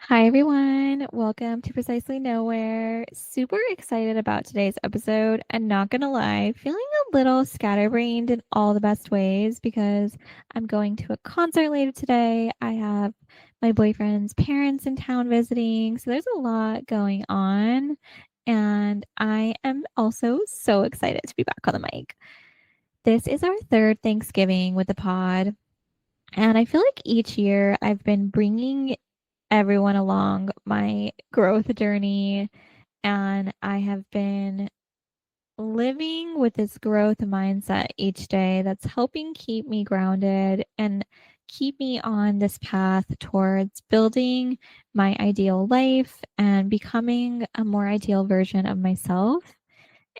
Hi, everyone. Welcome to Precisely Nowhere. Super excited about today's episode, and not gonna lie, feeling a little scatterbrained in all the best ways because I'm going to a concert later today. I have my boyfriend's parents in town visiting, so there's a lot going on. And I am also so excited to be back on the mic. This is our third Thanksgiving with the pod. And I feel like each year I've been bringing everyone along my growth journey, and I have been living with this growth mindset each day that's helping keep me grounded and keep me on this path towards building my ideal life and becoming a more ideal version of myself.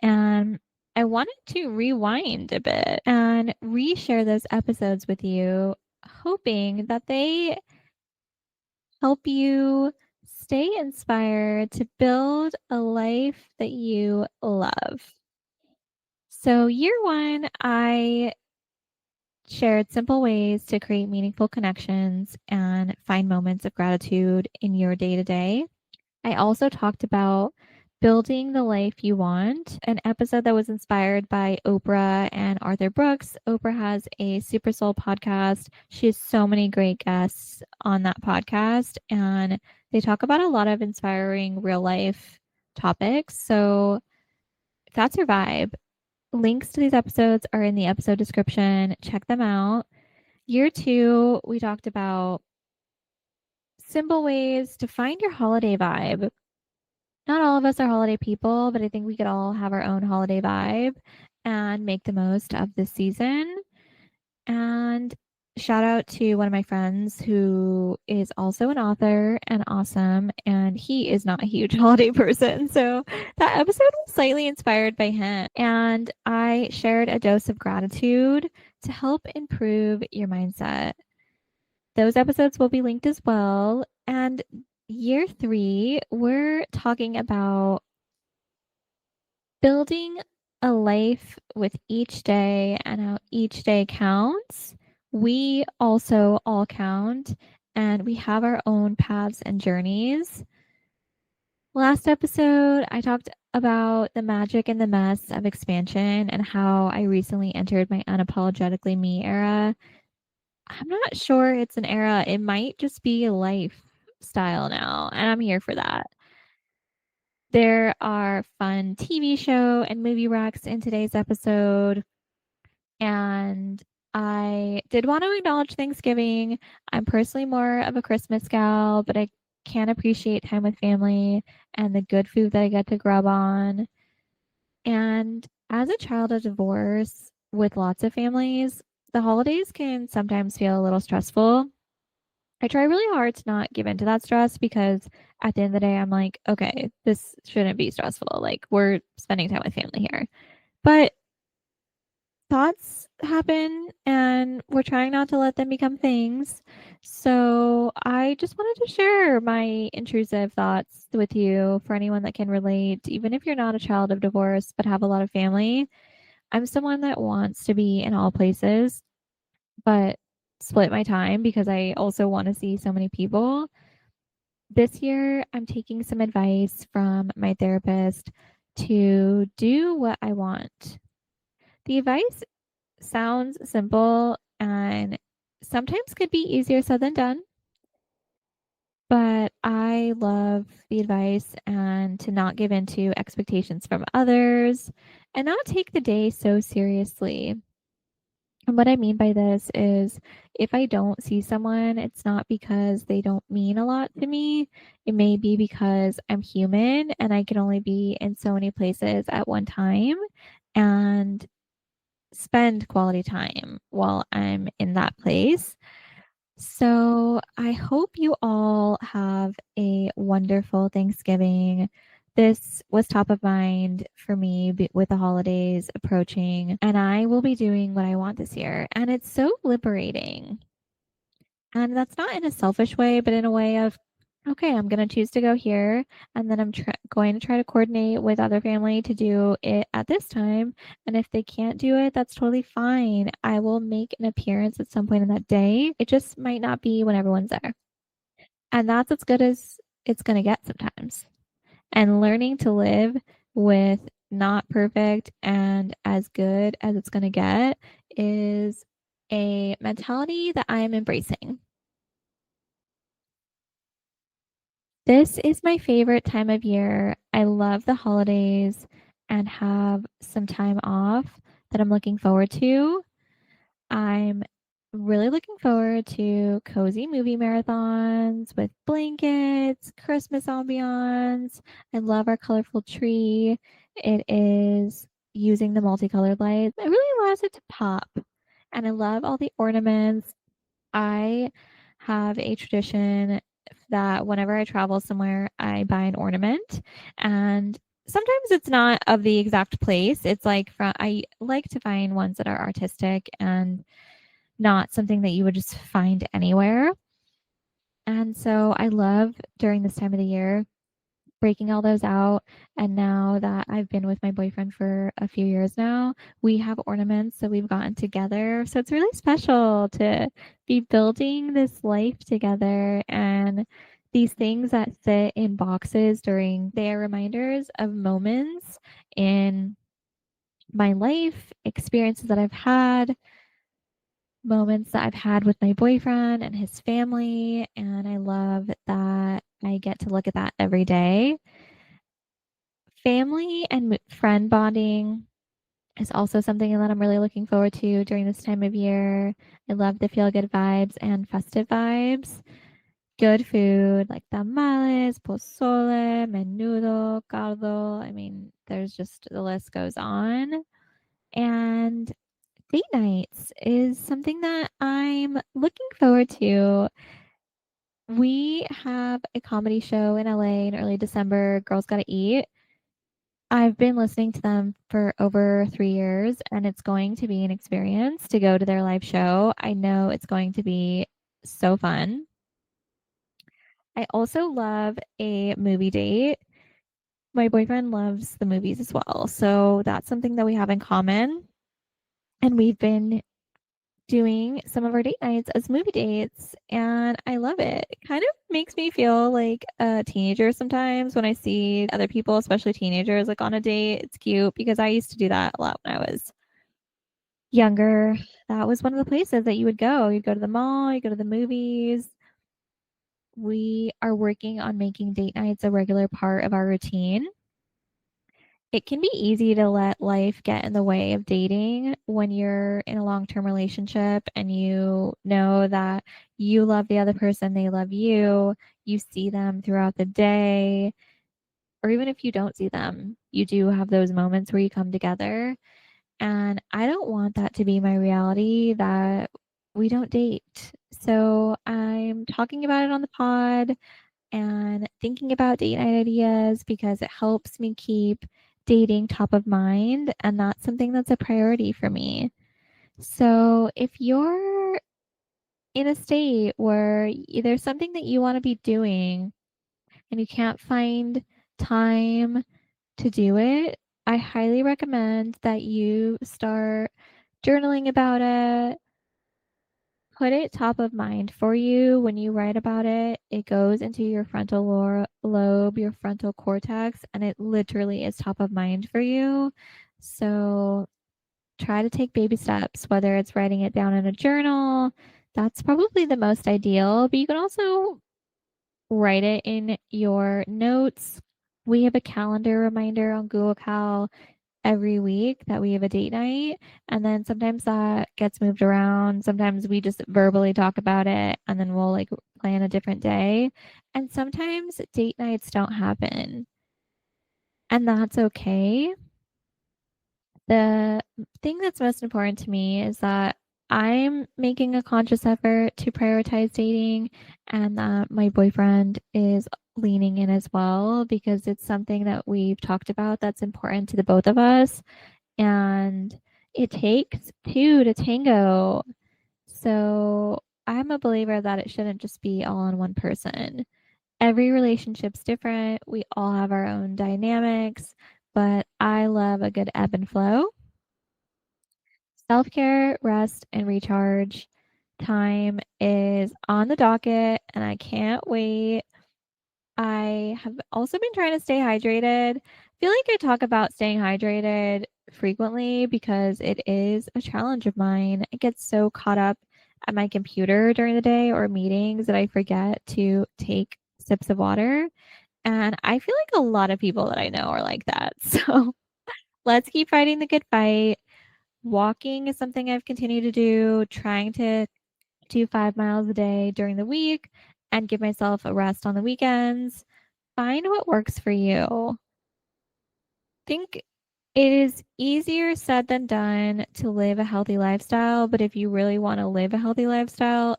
And I wanted to rewind a bit and reshare those episodes with you, hoping that they help you stay inspired to build a life that you love. So, year one, I shared simple ways to create meaningful connections and find moments of gratitude in your day to day. I also talked about building the life you want, an episode that was inspired by Oprah and Arthur Brooks. Oprah has a Super Soul podcast. She has so many great guests on that podcast, and they talk about a lot of inspiring real life topics. So if that's your vibe, links to these episodes are in the episode description. Check them out. Year two, we talked about simple ways to find your holiday vibe. Not all of us are holiday people, but I think we could all have our own holiday vibe and make the most of this season. And shout out to one of my friends who is also an author and awesome, and he is not a huge holiday person. So that episode was slightly inspired by him. And I shared a dose of gratitude to help improve your mindset. Those episodes will be linked as well. And year three, we're talking about building a life with each day and how each day counts. We also all count, and we have our own paths and journeys. Last episode, I talked about the magic and the mess of expansion and how I recently entered my unapologetically me era. I'm not sure it's an era, it might just be a lifestyle now, and I'm here for that. There are fun TV show and movie racks in today's episode. And I did want to acknowledge Thanksgiving. I'm personally more of a Christmas gal, but I can appreciate time with family and the good food that I get to grub on. And as a child of divorce with lots of families, the holidays can sometimes feel a little stressful. I try really hard to not give into that stress because at the end of the day, I'm like, okay, this shouldn't be stressful. Like, we're spending time with family here. But thoughts happen and we're trying not to let them become things. So I just wanted to share my intrusive thoughts with you for anyone that can relate, even if you're not a child of divorce but have a lot of family. I'm someone that wants to be in all places, but split my time because I also want to see so many people. This year, I'm taking some advice from my therapist to do what I want. The advice sounds simple and sometimes could be easier said than done, but I love the advice and to not give in to expectations from others and not take the day so seriously. And what I mean by this is if I don't see someone, it's not because they don't mean a lot to me. It may be because I'm human and I can only be in so many places at one time and spend quality time while I'm in that place. So I hope you all have a wonderful Thanksgiving. This was top of mind for me with the holidays approaching, and I will be doing what I want this year. And it's so liberating. And that's not in a selfish way, but in a way of, okay, I'm going to choose to go here. And then I'm going to try to coordinate with other family to do it at this time. And if they can't do it, that's totally fine. I will make an appearance at some point in that day. It just might not be when everyone's there. And that's as good as it's going to get sometimes. And learning to live with not perfect and as good as it's going to get is a mentality that I am embracing. This is my favorite time of year. I love the holidays and have some time off that I'm looking forward to. I'm really looking forward to cozy movie marathons with blankets, Christmas ambiance. I love our colorful tree. It is using the multicolored lights. It really allows it to pop. And I love all the ornaments. I have a tradition that whenever I travel somewhere, I buy an ornament. And sometimes it's not of the exact place. It's like I like to find ones that are artistic and not something that you would just find anywhere. And so I love during this time of the year breaking all those out. And now that I've been with my boyfriend for a few years now, we have ornaments that we've gotten together. So it's really special to be building this life together. And these things that sit in boxes they are reminders of moments in my life, experiences that I've had, moments that I've had with my boyfriend and his family. And I love that I get to look at that every day. Family and friend bonding is also something that I'm really looking forward to during this time of year. I love the feel good vibes and festive vibes. Good food like tamales, pozole, menudo, caldo. I mean, there's just the list goes on. And date nights is something that I'm looking forward to. We have a comedy show in LA in early December, Girls Gotta Eat. I've been listening to them for over 3 years, and it's going to be an experience to go to their live show. I know it's going to be so fun. I also love a movie date. My boyfriend loves the movies as well. So that's something that we have in common. And we've been doing some of our date nights as movie dates, and I love it. It kind of makes me feel like a teenager sometimes when I see other people, especially teenagers, like on a date. It's cute because I used to do that a lot when I was younger. That was one of the places that you would go. You'd go to the mall, you go to the movies. We are working on making date nights a regular part of our routine. It can be easy to let life get in the way of dating when you're in a long term relationship and you know that you love the other person, they love you see them throughout the day, or even if you don't see them, you do have those moments where you come together. And I don't want that to be my reality that we don't date. So I'm talking about it on the pod and thinking about date night ideas because it helps me keep dating top of mind. And that's something that's a priority for me. So if you're in a state where there's something that you want to be doing and you can't find time to do it, I highly recommend that you start journaling about it. Put it top of mind for you when you write about it. It goes into your frontal lobe, your frontal cortex, and it literally is top of mind for you. So try to take baby steps, whether it's writing it down in a journal. That's probably the most ideal, but you can also write it in your notes. We have a calendar reminder on Google Cal every week that we have a date night. And then sometimes that gets moved around. Sometimes we just verbally talk about it and then we'll like plan a different day. And sometimes date nights don't happen. And that's okay. The thing that's most important to me is that I'm making a conscious effort to prioritize dating and that my boyfriend is leaning in as well because it's something that we've talked about that's important to the both of us. And it takes two to tango. So I'm a believer that it shouldn't just be all on one person. Every relationship's different. We all have our own dynamics, but I love a good ebb and flow. Self care, rest, and recharge time is on the docket and I can't wait. I have also been trying to stay hydrated. I feel like I talk about staying hydrated frequently because it is a challenge of mine. I get so caught up at my computer during the day or meetings that I forget to take sips of water. And I feel like a lot of people that I know are like that. So let's keep fighting the good fight. Walking is something I've continued to do, trying to do 5 miles a day during the week and give myself a rest on the weekends. Find what works for you. Think it is easier said than done to live a healthy lifestyle, but if you really want to live a healthy lifestyle,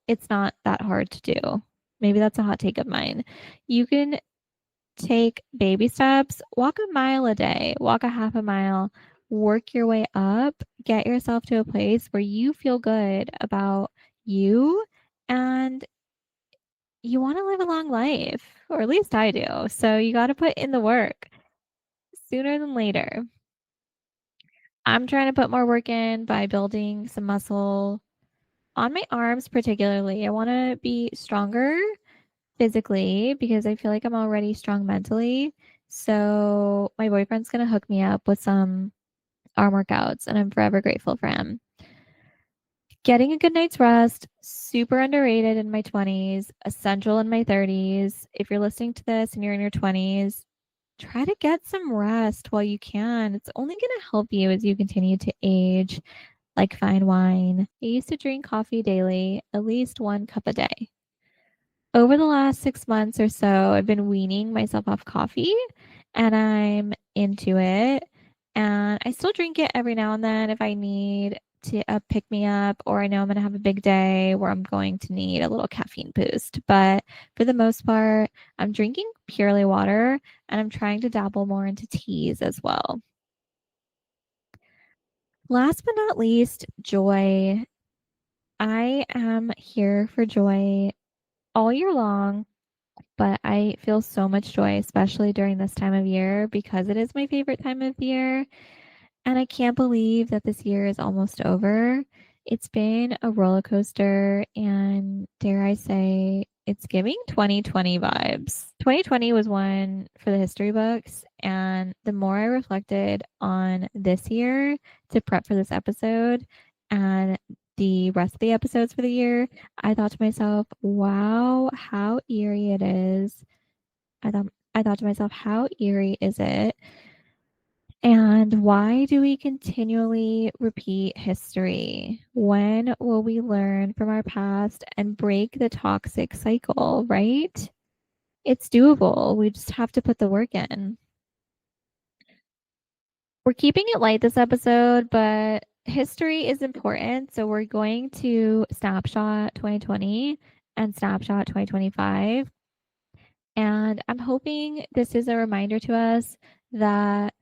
it's not that hard to do. Maybe that's a hot take of mine. You can take baby steps, walk a mile a day, walk a half a mile, work your way up, get yourself to a place where you feel good about you and you want to live a long life, or at least I do. So you got to put in the work sooner than later. I'm trying to put more work in by building some muscle on my arms, particularly. I want to be stronger physically because I feel like I'm already strong mentally. So my boyfriend's going to hook me up with some arm workouts, and I'm forever grateful for him. Getting a good night's rest, super underrated in my 20s, essential in my 30s. If you're listening to this and you're in your 20s, try to get some rest while you can. It's only going to help you as you continue to age like fine wine. I used to drink coffee daily, at least 1 cup a day. Over the last 6 months or so, I've been weaning myself off coffee and I'm into it. And I still drink it every now and then if I need to pick me up or I know I'm going to have a big day where I'm going to need a little caffeine boost. But for the most part, I'm drinking purely water and I'm trying to dabble more into teas as well. Last but not least, joy. I am here for joy all year long, but I feel so much joy, especially during this time of year because it is my favorite time of year. And I can't believe that this year is almost over. It's been a roller coaster, and dare I say, it's giving 2020 vibes. 2020 was one for the history books, and the more I reflected on this year to prep for this episode and the rest of the episodes for the year, I thought to myself, wow, how eerie it is. I thought to myself, how eerie is it? And why do we continually repeat history? When will we learn from our past and break the toxic cycle, right? It's doable. We just have to put the work in. We're keeping it light this episode, but history is important. So we're going to snapshot 2020 and snapshot 2025. And I'm hoping this is a reminder to us that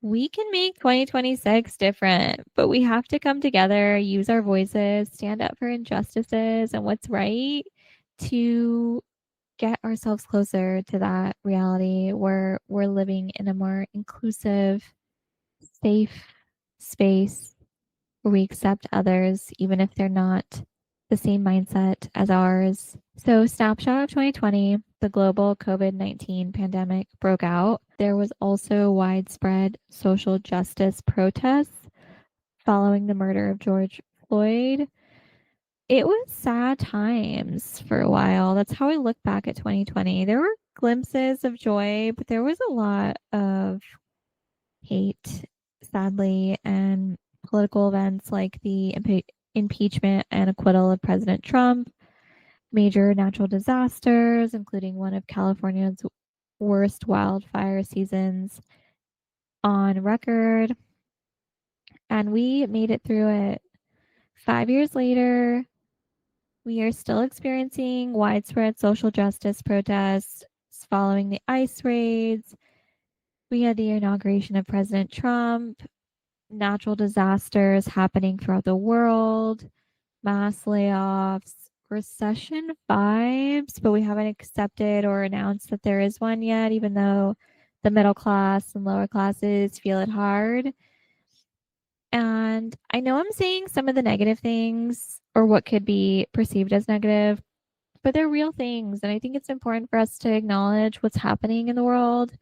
we can make 2026 different, but we have to come together, use our voices, stand up for injustices and what's right to get ourselves closer to that reality where we're living in a more inclusive, safe space where we accept others, even if they're not the same mindset as ours. So, snapshot of 2020, the global COVID-19 pandemic broke out. There was also widespread social justice protests following the murder of George Floyd. It was sad times for a while. That's how I look back at 2020. There were glimpses of joy, but there was a lot of hate, sadly, and political events like the impeachment and acquittal of President Trump, major natural disasters, including one of California's worst wildfire seasons on record. And we made it through it. 5 years later, we are still experiencing widespread social justice protests following the ICE raids. We had the inauguration of President Trump, natural disasters happening throughout the world, mass layoffs, recession vibes, but we haven't accepted or announced that there is one yet, even though the middle class and lower classes feel it hard. And I know I'm saying some of the negative things or what could be perceived as negative, but they're real things. And I think it's important for us to acknowledge what's happening in the world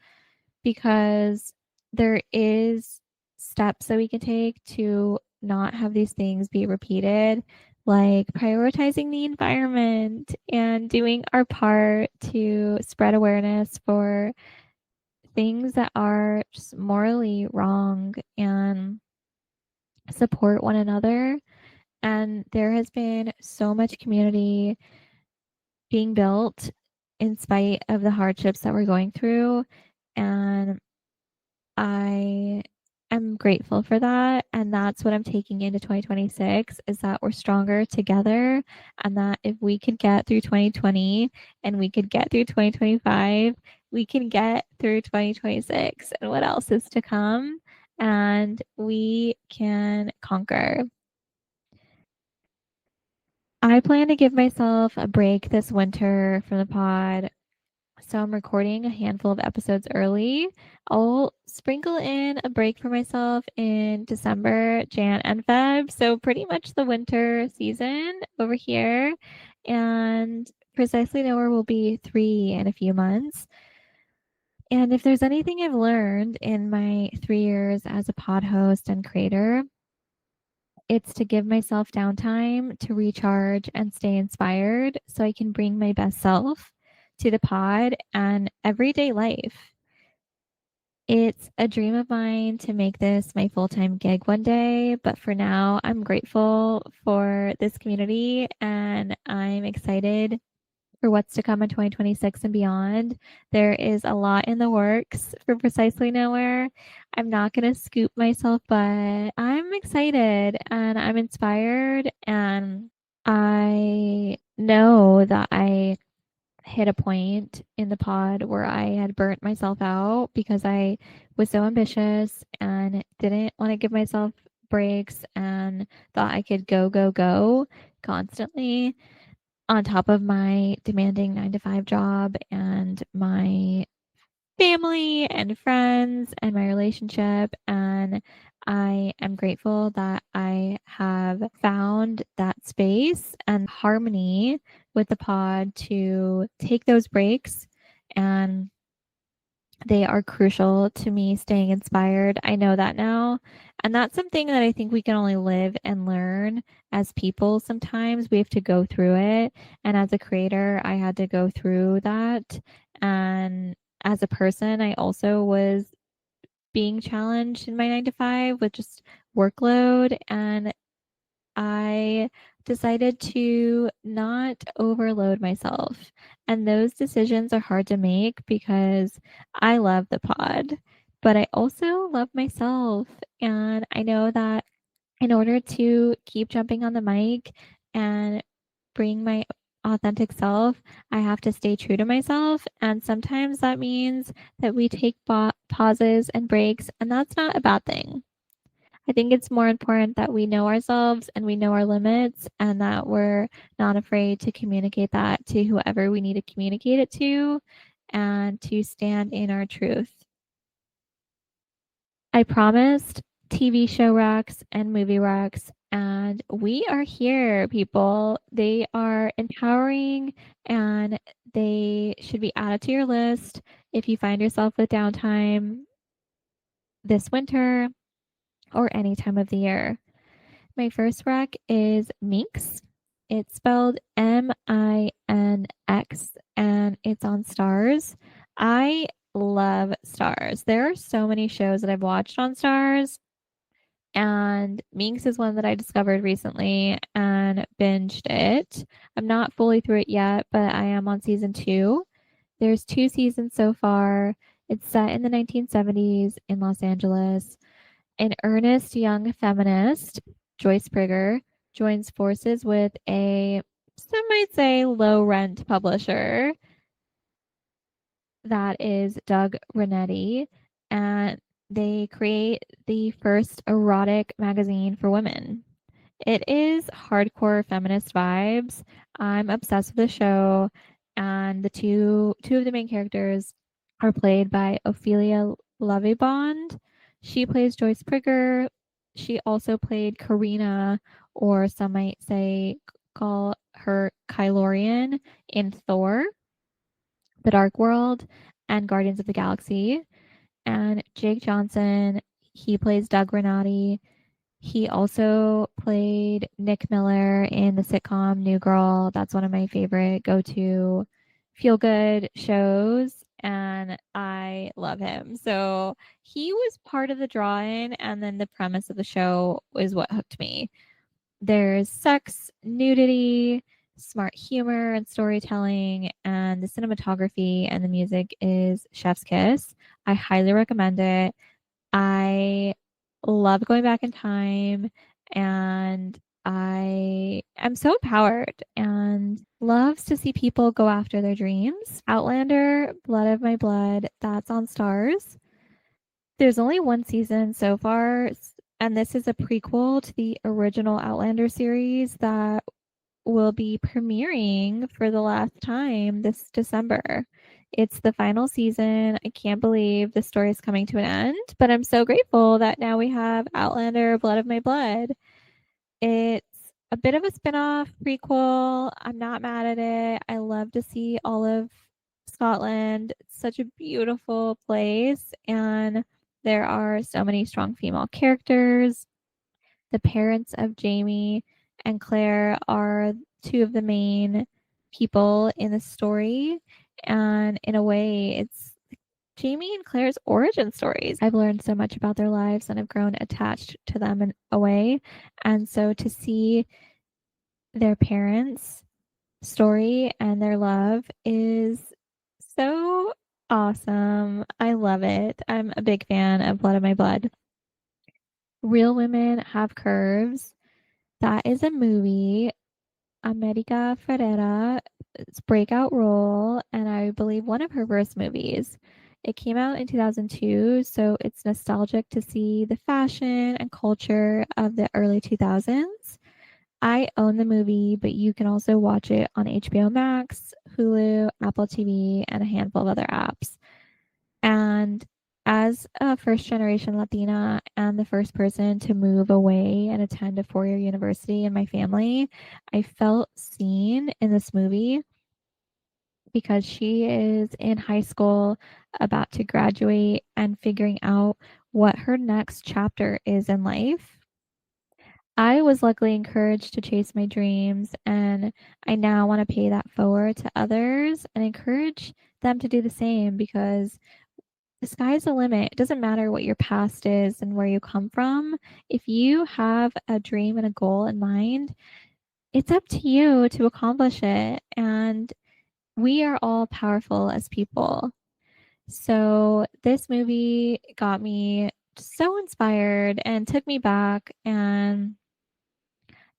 because there is steps that we can take to not have these things be repeated, like prioritizing the environment and doing our part to spread awareness for things that are just morally wrong and support one another. And there has been so much community being built in spite of the hardships that we're going through. And I am grateful for that. And that's what I'm taking into 2026 is that we're stronger together. And that if we could get through 2020 and we could get through 2025, we can get through 2026 and what else is to come. And we can conquer. I plan to give myself a break this winter from the pod. So I'm recording a handful of episodes early. I'll sprinkle in a break for myself in December, Jan, and Feb. So pretty much the winter season over here. And Precisely Nowhere will be 3 in a few months. And if there's anything I've learned in my 3 years as a pod host and creator, it's to give myself downtime to recharge and stay inspired so I can bring my best self to the pod and everyday life. It's a dream of mine to make this my full time gig one day, but for now, I'm grateful for this community and I'm excited for what's to come in 2026 and beyond. There is a lot in the works for Precisely Nowhere. I'm not going to scoop myself, but I'm excited and I'm inspired. And I know that I hit a point in the pod where I had burnt myself out because I was so ambitious and didn't want to give myself breaks and thought I could go constantly on top of my demanding 9 to 5 job and my family and friends and my relationship. And I am grateful that I have found that space and harmony with the pod to take those breaks, and they are crucial to me staying inspired. I know that now. And that's something that I think we can only live and learn as people. Sometimes we have to go through it. And as a creator, I had to go through that. And as a person, I also was being challenged in my 9 to 5 with just workload. And I decided to not overload myself. And those decisions are hard to make because I love the pod, but I also love myself. And I know that in order to keep jumping on the mic and bring my authentic self, I have to stay true to myself. And sometimes that means that we take pauses and breaks, and that's not a bad thing. I think it's more important that we know ourselves and we know our limits and that we're not afraid to communicate that to whoever we need to communicate it to and to stand in our truth. I promised TV show racks and movie racks, and we are here, people. They are empowering and they should be added to your list if you find yourself with downtime this winter or any time of the year. My first rec is Minx. It's spelled Minx and it's on Stars. I love Stars. There are so many shows that I've watched on Stars, and Minx is one that I discovered recently and binged it. I'm not fully through it yet, but I am on season 2. There's 2 seasons so far. It's set in the 1970s in Los Angeles. An earnest young feminist, Joyce Prigger, joins forces with a, some might say, low rent publisher that is Doug Renetti, and they create the first erotic magazine for women. It is hardcore feminist vibes. I'm obsessed with the show, and the two of the main characters are played by Ophelia Lovibond. She plays Joyce Prigger. She also played Karina, or some might say call her Kylorian in Thor, The Dark World, and Guardians of the Galaxy. And Jake Johnson, he plays Doug Renati. He also played Nick Miller in the sitcom New Girl. That's one of my favorite go-to feel-good shows, and I love him. So he was part of the draw-in, and then the premise of the show is what hooked me. There's sex, nudity, smart humor and storytelling, and the cinematography and the music is chef's kiss. I highly recommend it. I love going back in time, and I am so empowered and loves to see people go after their dreams. Outlander, Blood of My Blood, that's on Stars. There's only one season so far, and this is a prequel to the original Outlander series that will be premiering for the last time this December. It's the final season. I can't believe the story is coming to an end, but I'm so grateful that now we have Outlander Blood of My Blood. It's a bit of a spin-off prequel. I'm not mad at it. I love to see all of Scotland. It's such a beautiful place, and there are so many strong female characters. The parents of Jamie and Claire are two of the main people in the story. And in a way, it's Jamie and Claire's origin stories. I've learned so much about their lives and I've grown attached to them in a way. And so to see their parents' story and their love is so awesome. I love it. I'm a big fan of Blood of My Blood. Real Women Have Curves. That is a movie. America Ferrera's breakout role, and I believe one of her first movies. It came out in 2002, so it's nostalgic to see the fashion and culture of the early 2000s. I own the movie, but you can also watch it on HBO Max, Hulu, Apple TV, and a handful of other apps. And as a first generation Latina and the first person to move away and attend a 4-year university in my family, I felt seen in this movie because she is in high school, about to graduate, and figuring out what her next chapter is in life. I was luckily encouraged to chase my dreams, and I now want to pay that forward to others and encourage them to do the same because the sky's the limit. It doesn't matter what your past is and where you come from. If you have a dream and a goal in mind, it's up to you to accomplish it. And we are all powerful as people. So this movie got me so inspired and took me back, and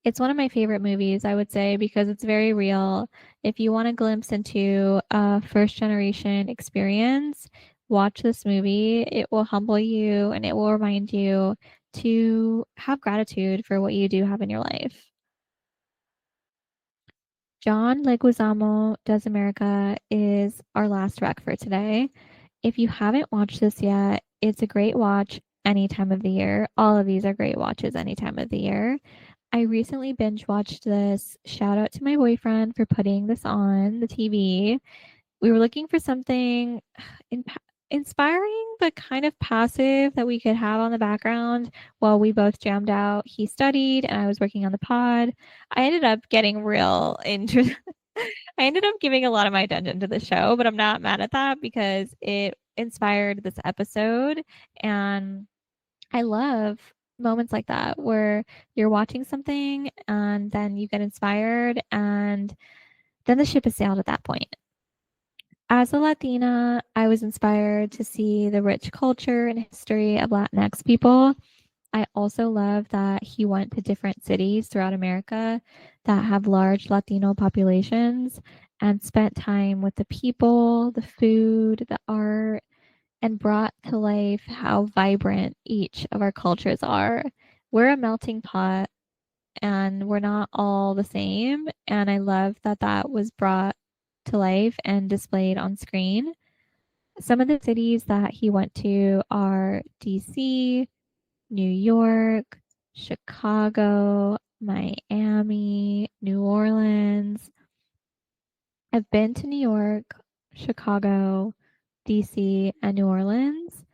it's one of my favorite movies, I would say, because it's very real. If you want a glimpse into a first generation experience, watch this movie. It will humble you and it will remind you to have gratitude for what you do have in your life. John Leguizamo Does America is our last rec for today. If you haven't watched this yet, it's a great watch any time of the year. All of these are great watches any time of the year. I recently binge watched this. Shout out to my boyfriend for putting this on the TV. We were looking for something in, inspiring but kind of passive that we could have on the background while we both jammed out. He studied and I was working on the pod. I ended up getting real into I ended up giving a lot of my attention to the show, but I'm not mad at that because it inspired this episode, and I love moments like that where you're watching something and then you get inspired and then the ship has sailed at that point. As a Latina, I was inspired to see the rich culture and history of Latinx people. I also love that he went to different cities throughout America that have large Latino populations and spent time with the people, the food, the art, and brought to life how vibrant each of our cultures are. We're a melting pot and we're not all the same. And I love that that was brought to life and displayed on screen. Some of the cities that he went to are DC, New York, Chicago, Miami, New Orleans. I've been to New York, Chicago, DC, and New Orleans.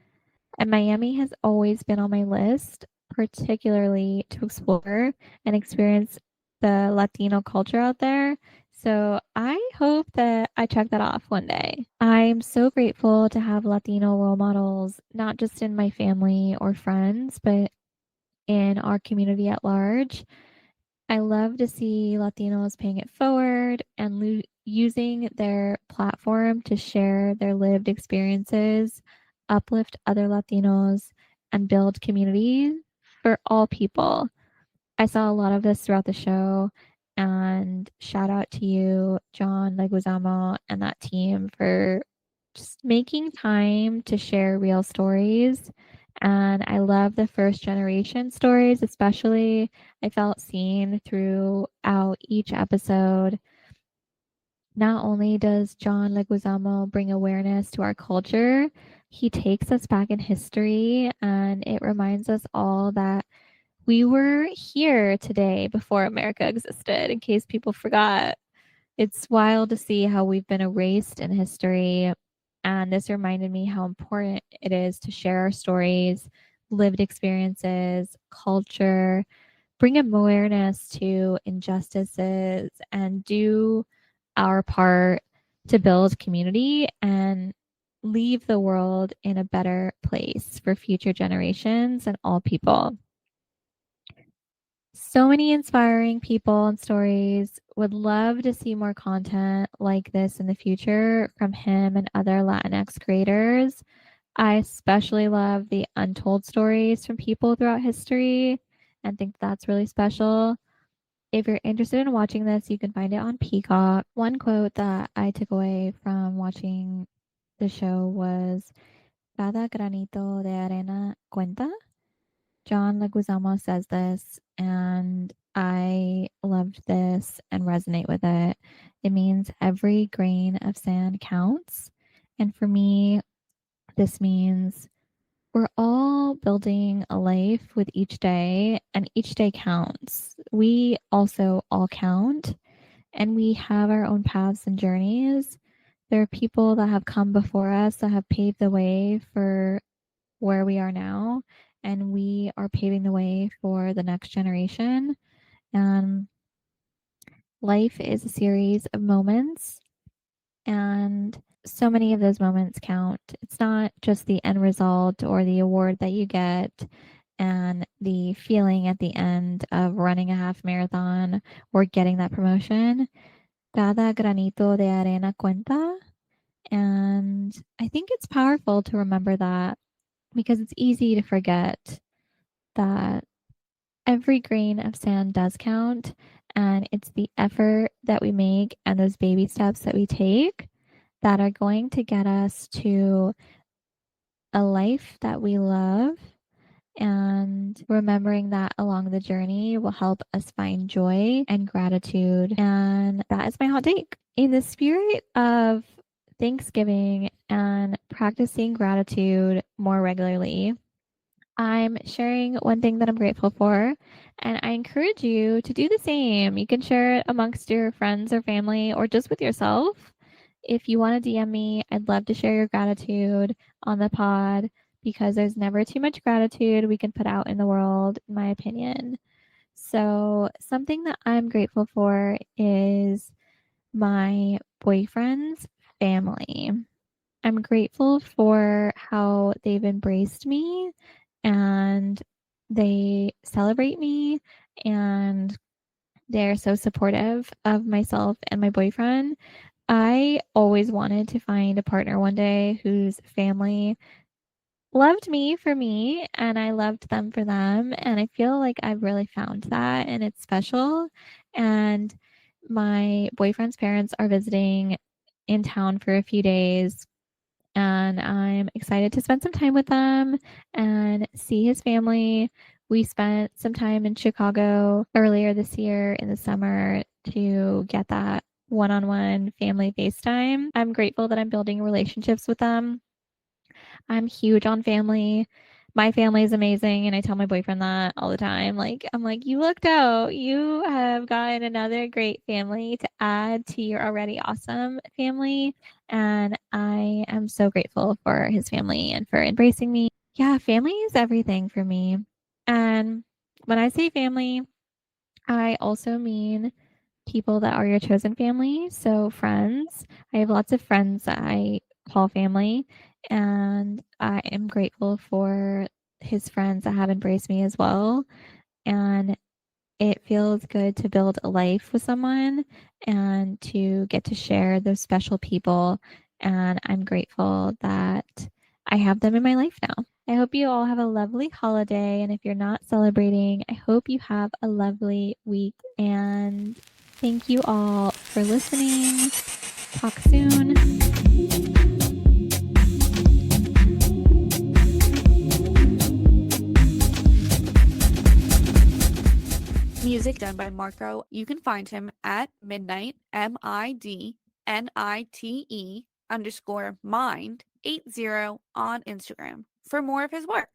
And Miami has always been on my list, particularly to explore and experience the Latino culture out there. So I hope that I check that off one day. I'm so grateful to have Latino role models, not just in my family or friends, but in our community at large. I love to see Latinos paying it forward and using their platform to share their lived experiences, uplift other Latinos, and build community for all people. I saw a lot of this throughout the show. And shout out to you, John Leguizamo, and that team for just making time to share real stories. And I love the first generation stories, especially. I felt seen throughout each episode. Not only does John Leguizamo bring awareness to our culture, he takes us back in history and it reminds us all that we were here today before America existed, in case people forgot. It's wild to see how we've been erased in history. And this reminded me how important it is to share our stories, lived experiences, culture, bring awareness to injustices, and do our part to build community and leave the world in a better place for future generations and all people. So many inspiring people and stories. Would love to see more content like this in the future from him and other Latinx creators. I especially love the untold stories from people throughout history and think that's really special. If you're interested in watching this, you can find it on Peacock. One quote that I took away from watching the show was Cada granito de arena cuenta. John Leguizamo says this, and I loved this and resonate with it. It means every grain of sand counts. And for me, this means we're all building a life with each day, and each day counts. We also all count, and we have our own paths and journeys. There are people that have come before us that have paved the way for where we are now, and we are paving the way for the next generation. And life is a series of moments, and so many of those moments count. It's not just the end result or the award that you get and the feeling at the end of running a half marathon or getting that promotion. Cada granito de arena cuenta. And I think it's powerful to remember that because it's easy to forget that every grain of sand does count. And it's the effort that we make and those baby steps that we take that are going to get us to a life that we love. And remembering that along the journey will help us find joy and gratitude. And that is my hot take. In the spirit of Thanksgiving and practicing gratitude more regularly, I'm sharing one thing that I'm grateful for, and I encourage you to do the same. You can share it amongst your friends or family or just with yourself. If you want to DM me, I'd love to share your gratitude on the pod because there's never too much gratitude we can put out in the world, in my opinion. So, something that I'm grateful for is my boyfriend's family. I'm grateful for how they've embraced me and they celebrate me and they're so supportive of myself and my boyfriend. I always wanted to find a partner one day whose family loved me for me and I loved them for them. And I feel like I've really found that and it's special. And my boyfriend's parents are visiting in town for a few days and I'm excited to spend some time with them and see his family. We spent some time in Chicago earlier this year in the summer to get that one on one family FaceTime. I'm grateful that I'm building relationships with them. I'm huge on family. My family is amazing, and I tell my boyfriend that all the time. Like, I'm like, you lucked out. You have gotten another great family to add to your already awesome family. And I am so grateful for his family and for embracing me. Yeah, family is everything for me. And when I say family, I also mean people that are your chosen family. So, friends. I have lots of friends that I call family, and I am grateful for his friends that have embraced me as well. And it feels good to build a life with someone and to get to share those special people. And I'm grateful that I have them in my life now. I hope you all have a lovely holiday. And if you're not celebrating, I hope you have a lovely week. And thank you all for listening. Talk soon. Music done by Marco. You can find him at midnight, MIDNITE_mind80 on Instagram for more of his work.